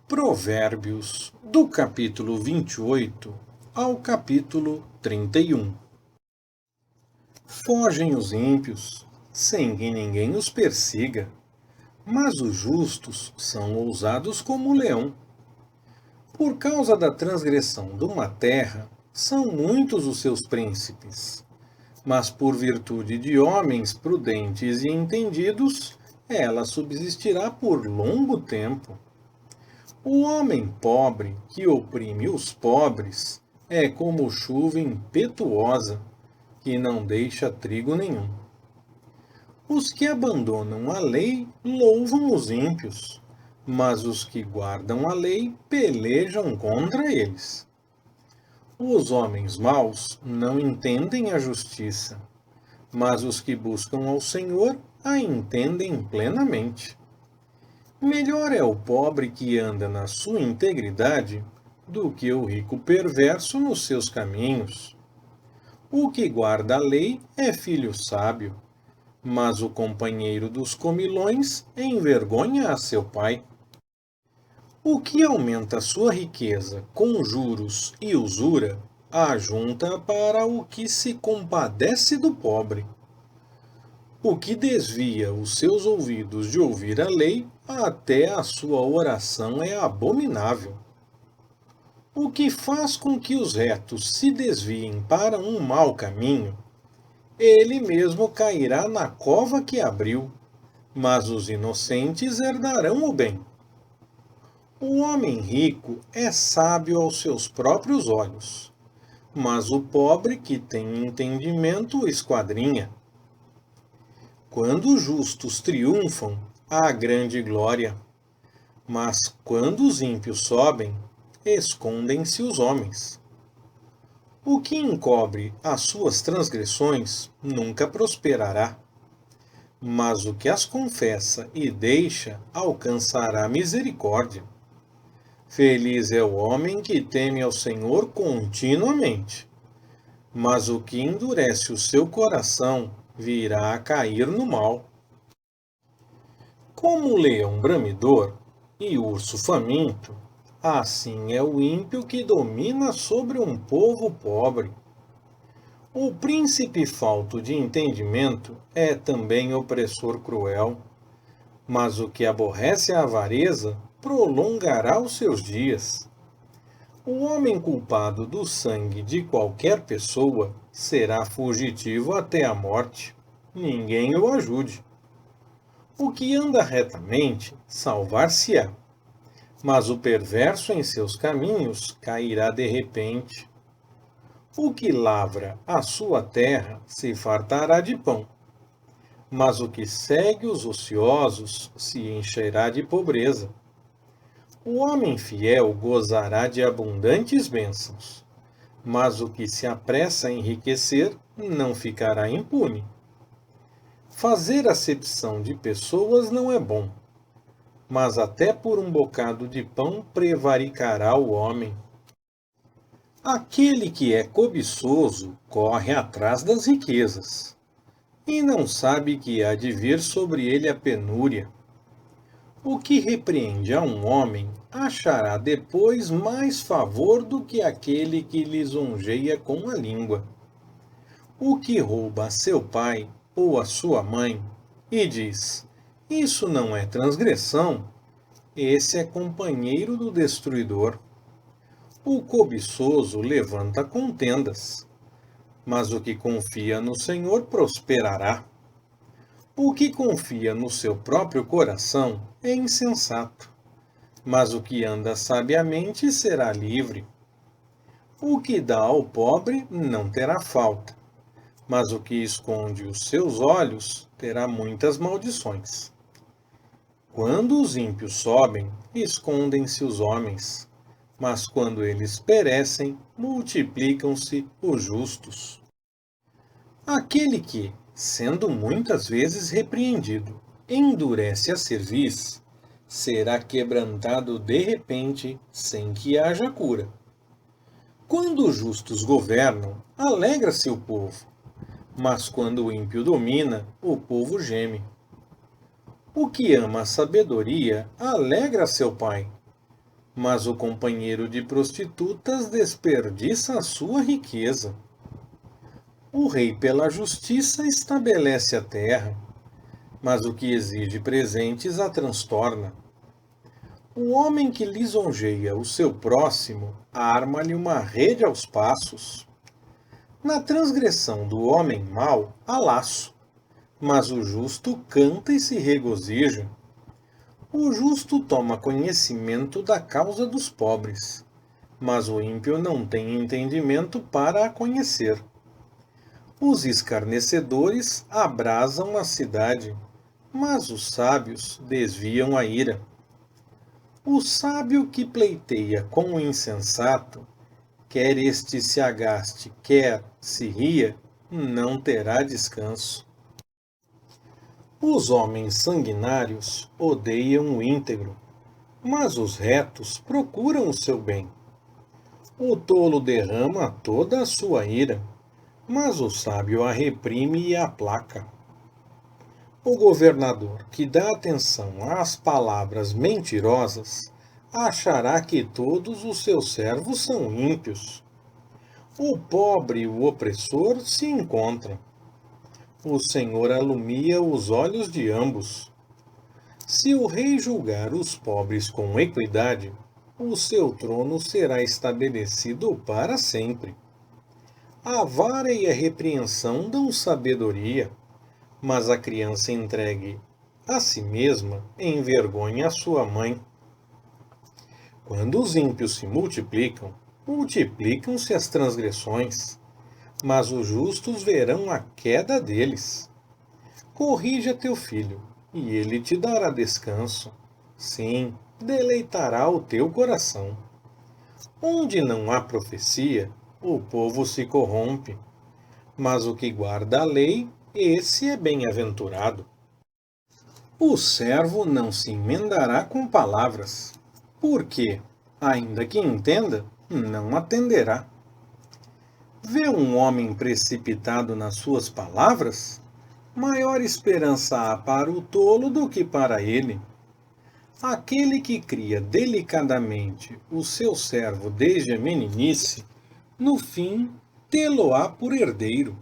Provérbios, do capítulo 28 ao capítulo 31. Fogem os ímpios, sem que ninguém os persiga, mas os justos são ousados como o leão. Por causa da transgressão de uma terra, são muitos os seus príncipes, mas por virtude de homens prudentes e entendidos, ela subsistirá por longo tempo. O homem pobre que oprime os pobres é como chuva impetuosa, que não deixa trigo nenhum. Os que abandonam a lei louvam os ímpios, mas os que guardam a lei pelejam contra eles. Os homens maus não entendem a justiça, mas os que buscam ao Senhor a entendem plenamente. Melhor é o pobre que anda na sua integridade do que o rico perverso nos seus caminhos. O que guarda a lei é filho sábio, mas o companheiro dos comilões envergonha a seu pai. O que aumenta sua riqueza com juros e usura, ajunta para o que se compadece do pobre. O que desvia os seus ouvidos de ouvir a lei, até a sua oração é abominável. O que faz com que os retos se desviem para um mau caminho, ele mesmo cairá na cova que abriu, mas os inocentes herdarão o bem. O homem rico é sábio aos seus próprios olhos, mas o pobre que tem entendimento o esquadrinha. Quando os justos triunfam, há grande glória, mas quando os ímpios sobem, escondem-se os homens. O que encobre as suas transgressões nunca prosperará, mas o que as confessa e deixa alcançará misericórdia. Feliz é o homem que teme ao Senhor continuamente, mas o que endurece o seu coração virá a cair no mal. Como o leão bramidor e o urso faminto, assim é o ímpio que domina sobre um povo pobre. O príncipe falto de entendimento é também opressor cruel, mas o que aborrece a avareza prolongará os seus dias. O homem culpado do sangue de qualquer pessoa será fugitivo até a morte. Ninguém o ajude. O que anda retamente salvar-se-á, mas o perverso em seus caminhos cairá de repente. O que lavra a sua terra se fartará de pão, mas o que segue os ociosos se encherá de pobreza. O homem fiel gozará de abundantes bênçãos, mas o que se apressa a enriquecer não ficará impune. Fazer acepção de pessoas não é bom, mas até por um bocado de pão prevaricará o homem. Aquele que é cobiçoso corre atrás das riquezas, e não sabe que há de vir sobre ele a penúria. O que repreende a um homem achará depois mais favor do que aquele que lisonjeia com a língua. O que rouba a seu pai ou a sua mãe e diz: "Isso não é transgressão", esse é companheiro do destruidor. O cobiçoso levanta contendas, mas o que confia no Senhor prosperará. O que confia no seu próprio coração é insensato, mas o que anda sabiamente será livre. O que dá ao pobre não terá falta, mas o que esconde os seus olhos terá muitas maldições. Quando os ímpios sobem, escondem-se os homens, mas quando eles perecem, multiplicam-se os justos. Aquele que, sendo muitas vezes repreendido, endurece a cerviz, será quebrantado de repente, sem que haja cura. Quando os justos governam, alegra-se o povo, mas quando o ímpio domina, o povo geme. O que ama a sabedoria alegra seu pai, mas o companheiro de prostitutas desperdiça a sua riqueza. O rei pela justiça estabelece a terra, mas o que exige presentes a transtorna. O homem que lisonjeia o seu próximo arma-lhe uma rede aos passos. Na transgressão do homem mau há laço, mas o justo canta e se regozija. O justo toma conhecimento da causa dos pobres, mas o ímpio não tem entendimento para a conhecer. Os escarnecedores abrasam a cidade, mas os sábios desviam a ira. O sábio que pleiteia com o insensato, quer este se agaste, quer se ria, não terá descanso. Os homens sanguinários odeiam o íntegro, mas os retos procuram o seu bem. O tolo derrama toda a sua ira, mas o sábio a reprime e aplaca. O governador que dá atenção às palavras mentirosas achará que todos os seus servos são ímpios. O pobre e o opressor se encontram. O Senhor alumia os olhos de ambos. Se o rei julgar os pobres com equidade, o seu trono será estabelecido para sempre. A vara e a repreensão dão sabedoria, mas a criança entregue a si mesma envergonha a sua mãe. Quando os ímpios se multiplicam, multiplicam-se as transgressões, mas os justos verão a queda deles. Corrija teu filho, e ele te dará descanso. Sim, deleitará o teu coração. Onde não há profecia, o povo se corrompe, mas o que guarda a lei, esse é bem-aventurado. O servo não se emendará com palavras, porque, ainda que entenda, não atenderá. Vê um homem precipitado nas suas palavras? Maior esperança há para o tolo do que para ele. Aquele que cria delicadamente o seu servo desde a meninice, no fim, tê-lo-á por herdeiro.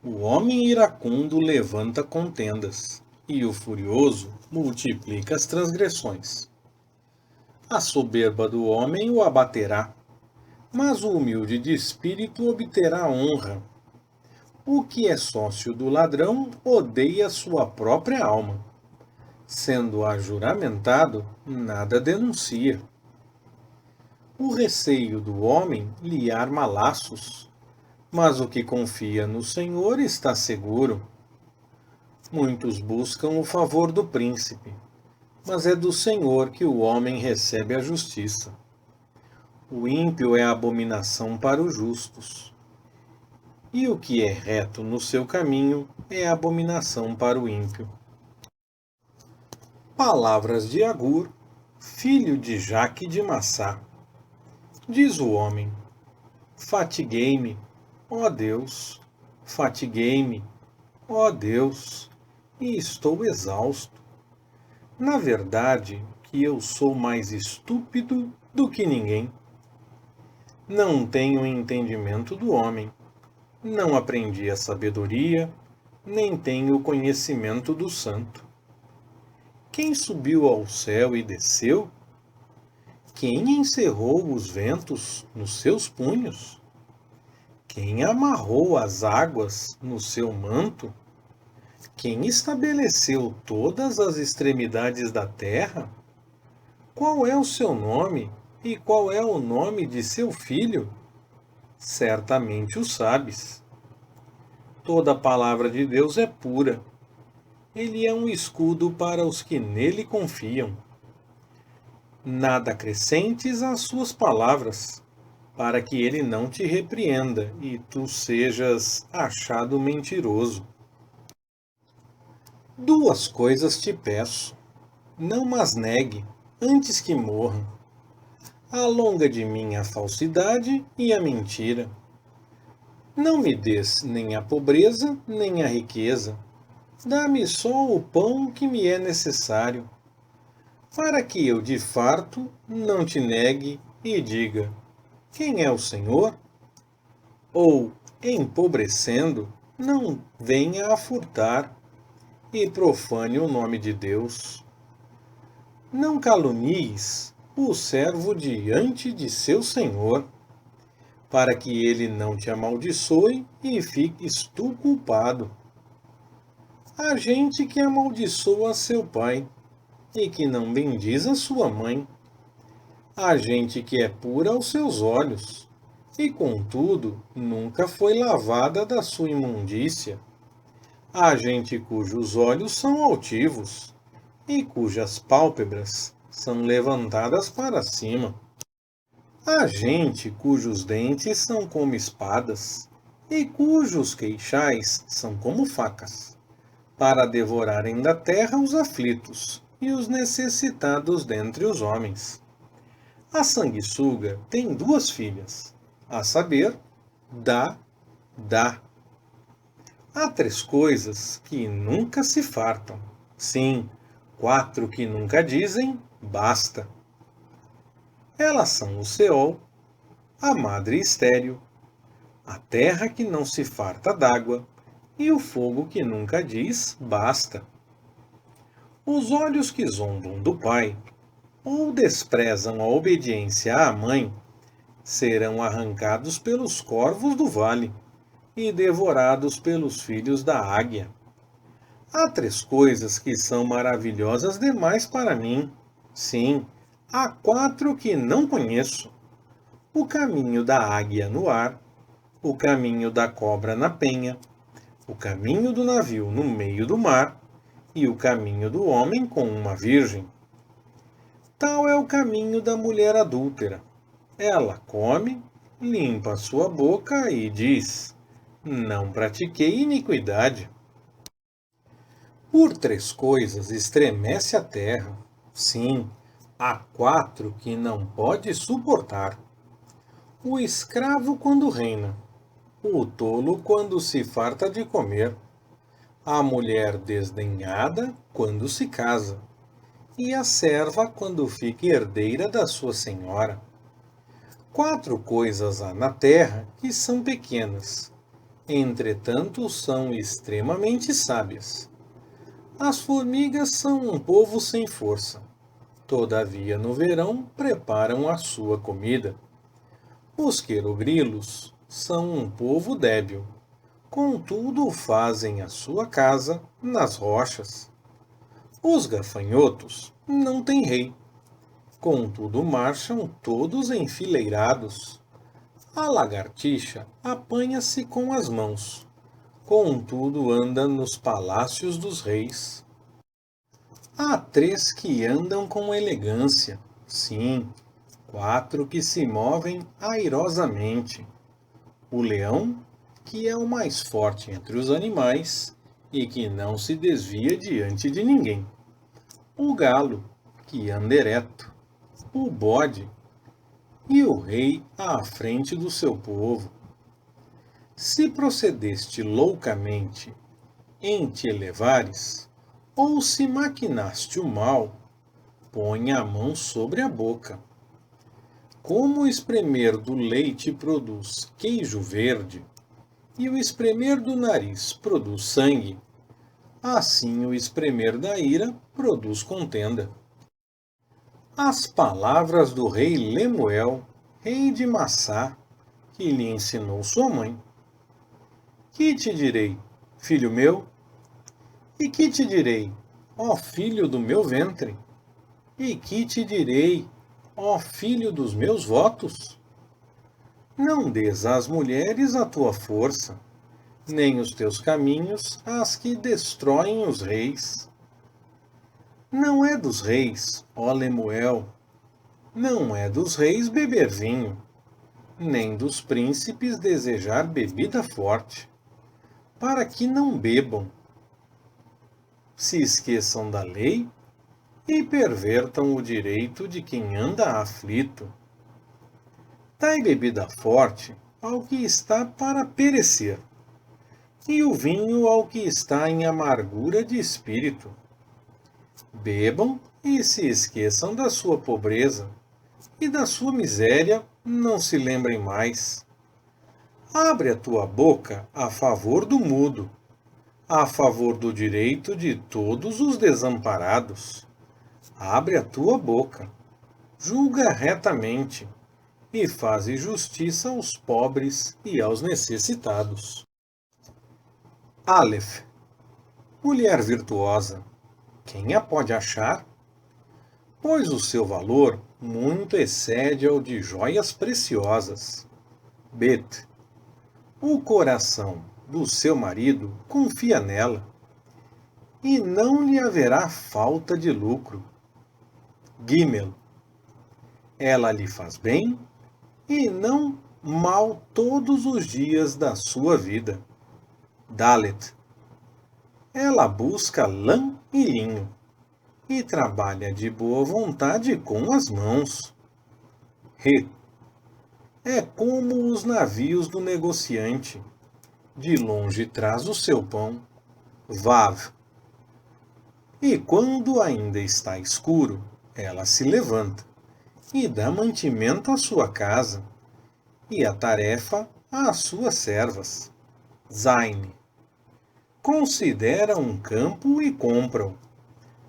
O homem iracundo levanta contendas, e o furioso multiplica as transgressões. A soberba do homem o abaterá, mas o humilde de espírito obterá honra. O que é sócio do ladrão odeia sua própria alma. Sendo ajuramentado, nada denuncia. O receio do homem lhe arma laços, mas o que confia no Senhor está seguro. Muitos buscam o favor do príncipe, mas é do Senhor que o homem recebe a justiça. O ímpio é abominação para os justos, e o que é reto no seu caminho é abominação para o ímpio. Palavras de Agur, filho de Jaque de Massá. Diz o homem: fatiguei-me, ó Deus, fatiguei-me, ó Deus, e estou exausto. Na verdade, que eu sou mais estúpido do que ninguém. Não tenho entendimento do homem, não aprendi a sabedoria, nem tenho o conhecimento do santo. Quem subiu ao céu e desceu? Quem encerrou os ventos nos seus punhos? Quem amarrou as águas no seu manto? Quem estabeleceu todas as extremidades da terra? Qual é o seu nome e qual é o nome de seu filho? Certamente o sabes. Toda a palavra de Deus é pura. Ele é um escudo para os que nele confiam. Nada acrescentes às suas palavras, para que ele não te repreenda e tu sejas achado mentiroso. Duas coisas te peço, não mas negue, antes que morra. Alonga de mim a falsidade e a mentira. Não me des nem a pobreza, nem a riqueza. Dá-me só o pão que me é necessário. para que eu de farto não te negue e diga: quem é o Senhor? Ou, empobrecendo, não venha a furtar e profane o nome de Deus. Não calunies o servo diante de seu senhor, para que ele não te amaldiçoe e fiques tu culpado. Há gente que amaldiçoa seu pai e que não bendiz a sua mãe. Há gente que é pura aos seus olhos e, contudo, nunca foi lavada da sua imundícia. Há gente cujos olhos são altivos e cujas pálpebras são levantadas para cima. Há gente cujos dentes são como espadas e cujos queixais são como facas, para devorarem da terra os aflitos e os necessitados dentre os homens. A sanguessuga tem duas filhas, a saber, dá, dá. Há três coisas que nunca se fartam. Sim, quatro que nunca dizem basta. Elas são o Seol, a madre estéril, a terra que não se farta d'água e o fogo que nunca diz basta. Os olhos que zombam do pai ou desprezam a obediência à mãe serão arrancados pelos corvos do vale e devorados pelos filhos da águia. Há três coisas que são maravilhosas demais para mim. Sim, há quatro que não conheço: o caminho da águia no ar, o caminho da cobra na penha, o caminho do navio no meio do mar e o caminho do homem com uma virgem. Tal é o caminho da mulher adúltera. Ela come, limpa sua boca e diz: não pratiquei iniquidade. Por três coisas estremece a terra. Sim, há quatro que não pode suportar: o escravo quando reina, o tolo quando se farta de comer, a mulher desdenhada quando se casa, e a serva quando fica herdeira da sua senhora. Quatro coisas há na terra que são pequenas, entretanto são extremamente sábias. As formigas são um povo sem força, todavia no verão preparam a sua comida. Os querogrilos são um povo débil, contudo fazem a sua casa nas rochas. Os gafanhotos não têm rei, contudo marcham todos enfileirados. A lagartixa apanha-se com as mãos, contudo anda nos palácios dos reis. Há três que andam com elegância, sim, quatro que se movem airosamente: o leão, que é o mais forte entre os animais e que não se desvia diante de ninguém; o galo, que anda ereto; o bode, e o rei à frente do seu povo. Se procedeste loucamente em te elevares, ou se maquinaste o mal, põe a mão sobre a boca. Como o espremer do leite produz queijo verde, e o espremer do nariz produz sangue, assim o espremer da ira produz contenda. As palavras do rei Lemuel, rei de Massá, que lhe ensinou sua mãe. Que te direi, filho meu? E que te direi, ó filho do meu ventre? E que te direi, ó filho dos meus votos? Não des às mulheres a tua força, nem os teus caminhos às que destroem os reis. Não é dos reis, ó Lemuel, não é dos reis beber vinho, nem dos príncipes desejar bebida forte, para que não bebam, se esqueçam da lei e pervertam o direito de quem anda aflito. Dai bebida forte ao que está para perecer, e o vinho ao que está em amargura de espírito. Bebam e se esqueçam da sua pobreza, e da sua miséria não se lembrem mais. Abre a tua boca a favor do mudo, a favor do direito de todos os desamparados. Abre a tua boca, julga retamente, e faze justiça aos pobres e aos necessitados. Aleph. Mulher virtuosa, quem a pode achar? Pois o seu valor muito excede ao de joias preciosas. Bet. O coração do seu marido confia nela, e não lhe haverá falta de lucro. Gimel. Ela lhe faz bem, e não mal todos os dias da sua vida. Dalet. Ela busca lã e linho, e trabalha de boa vontade com as mãos. Re. É como os navios do negociante, de longe traz o seu pão. Vav. E quando ainda está escuro, ela se levanta, e dá mantimento à sua casa, e a tarefa às suas servas. Zain. Considera um campo e compra-o.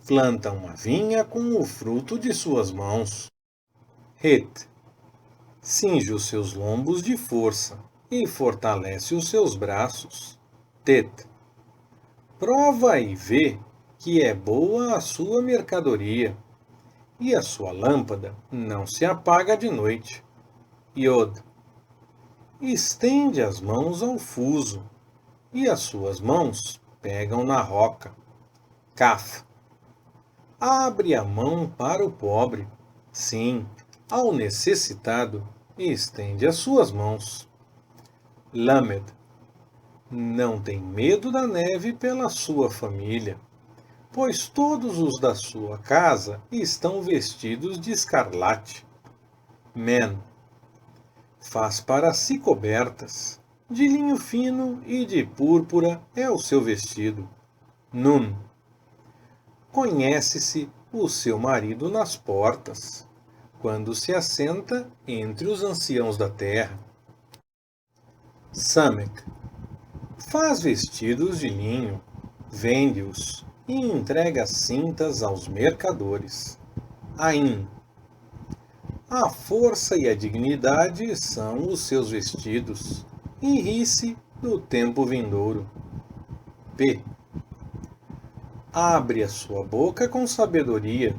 Planta uma vinha com o fruto de suas mãos. Het. Cinge os seus lombos de força e fortalece os seus braços. Tet. Prova e vê que é boa a sua mercadoria, e a sua lâmpada não se apaga de noite. Iod. Estende as mãos ao fuso, e as suas mãos pegam na roca. Kaf. Abre a mão para o pobre, sim, ao necessitado, e estende as suas mãos. Lamed. Não tem medo da neve pela sua família, pois todos os da sua casa estão vestidos de escarlate. Men. Faz para si cobertas, de linho fino e de púrpura é o seu vestido. Nun. Conhece-se o seu marido nas portas, quando se assenta entre os anciãos da terra. Samek. Faz vestidos de linho, vende-os e entrega cintas aos mercadores. Ain. A força e a dignidade são os seus vestidos, e ri-se no tempo vindouro. P. Abre a sua boca com sabedoria,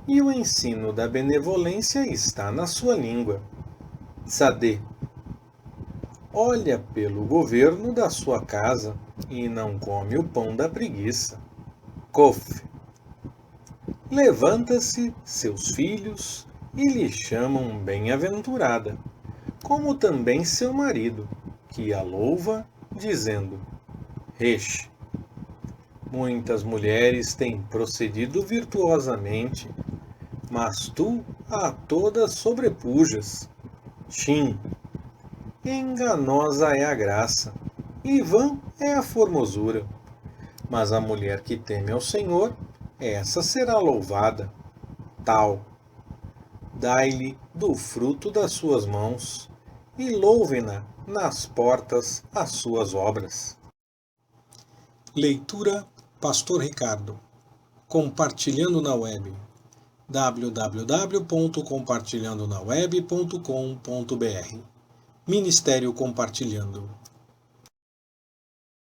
e o ensino da benevolência está na sua língua. Tzadê. Olha pelo governo da sua casa, e não come o pão da preguiça. Kof. Levanta-se seus filhos, e lhe chamam bem-aventurada, como também seu marido, que a louva, dizendo: Resh. Muitas mulheres têm procedido virtuosamente, mas tu a todas sobrepujas. Shin. Enganosa é a graça, e vã é a formosura. Mas a mulher que teme ao Senhor, essa será louvada. Tal. Dai-lhe do fruto das suas mãos, e louve-na nas portas as suas obras. Leitura Pastor Ricardo. Compartilhando na web. www.compartilhandonaweb.com.br Ministério Compartilhando.